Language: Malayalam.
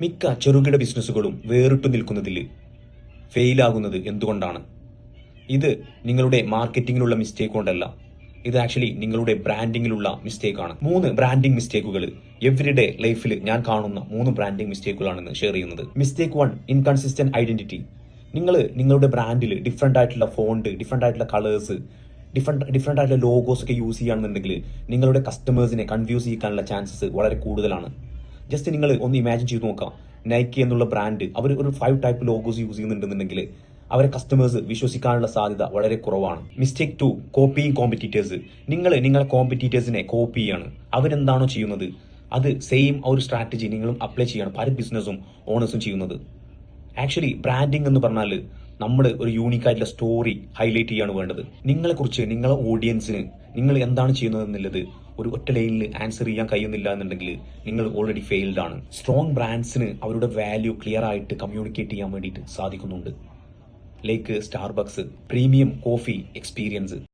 മിക്ക ചെറുകിട ബിസിനസ്സുകളും വേറിട്ടു നിൽക്കുന്നതിൽ ഫെയിലാകുന്നത് എന്തുകൊണ്ടാണ്? ഇത് നിങ്ങളുടെ മാർക്കറ്റിംഗിലുള്ള മിസ്റ്റേക്ക് കൊണ്ടല്ല, ഇത് ആക്ച്വലി നിങ്ങളുടെ ബ്രാൻഡിങ്ങിലുള്ള മിസ്റ്റേക്കാണ്. 3 ബ്രാൻഡിംഗ് മിസ്റ്റേക്കുകൾ എവരിഡേ ലൈഫിൽ ഞാൻ കാണുന്ന 3 ബ്രാൻഡിംഗ് മിസ്റ്റേക്കുകളാണെന്ന് ഷെയർ ചെയ്യുന്നത്. Mistake 1, inconsistent identity. നിങ്ങളുടെ ബ്രാൻഡിൽ ഡിഫറെന്റ് ആയിട്ടുള്ള ഫോണ്ട്, ഡിഫറെന്റ് ആയിട്ടുള്ള കളേഴ്സ്, ഡിഫറെന്റ് ആയിട്ടുള്ള ലോഗോസ് ഒക്കെ യൂസ് ചെയ്യുകയാണെന്നുണ്ടെങ്കിൽ നിങ്ങളുടെ കസ്റ്റമേഴ്സിനെ കൺഫ്യൂസ് ചെയ്യാനുള്ള ചാൻസസ് വളരെ കൂടുതലാണ്. ജസ്റ്റ് നിങ്ങൾ ഒന്ന് ഇമാജിൻ ചെയ്ത് നോക്കാം. നൈക്കി എന്നുള്ള ബ്രാൻഡ് അവർ ഒരു 5 ടൈപ്പ് ലോഗോസ് യൂസ് ചെയ്യുന്നുണ്ടെന്നുണ്ടെങ്കിൽ അവരെ കസ്റ്റമേഴ്സ് വിശ്വസിക്കാനുള്ള സാധ്യത വളരെ കുറവാണ്. Mistake 2, copying competitors. നിങ്ങളെ കോമ്പറ്റീറ്റേഴ്സിനെ കോപ്പി ചെയ്യാണ്. അവരെന്താണോ ചെയ്യുന്നത് അത് സെയിം ഒരു സ്ട്രാറ്റജി നിങ്ങളും അപ്ലൈ ചെയ്യാണ് പല ബിസിനസ്സും ഓണേഴ്സും ചെയ്യുന്നത്. ആക്ച്വലി ബ്രാൻഡിംഗ് എന്ന് പറഞ്ഞാൽ നമ്മൾ ഒരു യൂണിക് ആയിട്ടുള്ള സ്റ്റോറി ഹൈലൈറ്റ് ചെയ്യാണ് വേണ്ടത്. നിങ്ങളെക്കുറിച്ച് നിങ്ങളെ ഓഡിയൻസിന് നിങ്ങൾ എന്താണ് ചെയ്യുന്നത് എന്നുള്ളത് ഒരു ഒറ്റ ലൈനിൽ ആൻസർ ചെയ്യാൻ കഴിയുന്നില്ല എന്നുണ്ടെങ്കിൽ നിങ്ങൾ ഓൾറെഡി ഫെയിൽഡ് ആണ്. സ്ട്രോങ് ബ്രാൻഡ്സിന് അവരുടെ വാല്യൂ ക്ലിയർ ആയിട്ട് കമ്മ്യൂണിക്കേറ്റ് ചെയ്യാൻ വേണ്ടിയിട്ട് സാധിക്കുന്നുണ്ട്. Like Starbucks premium coffee experience.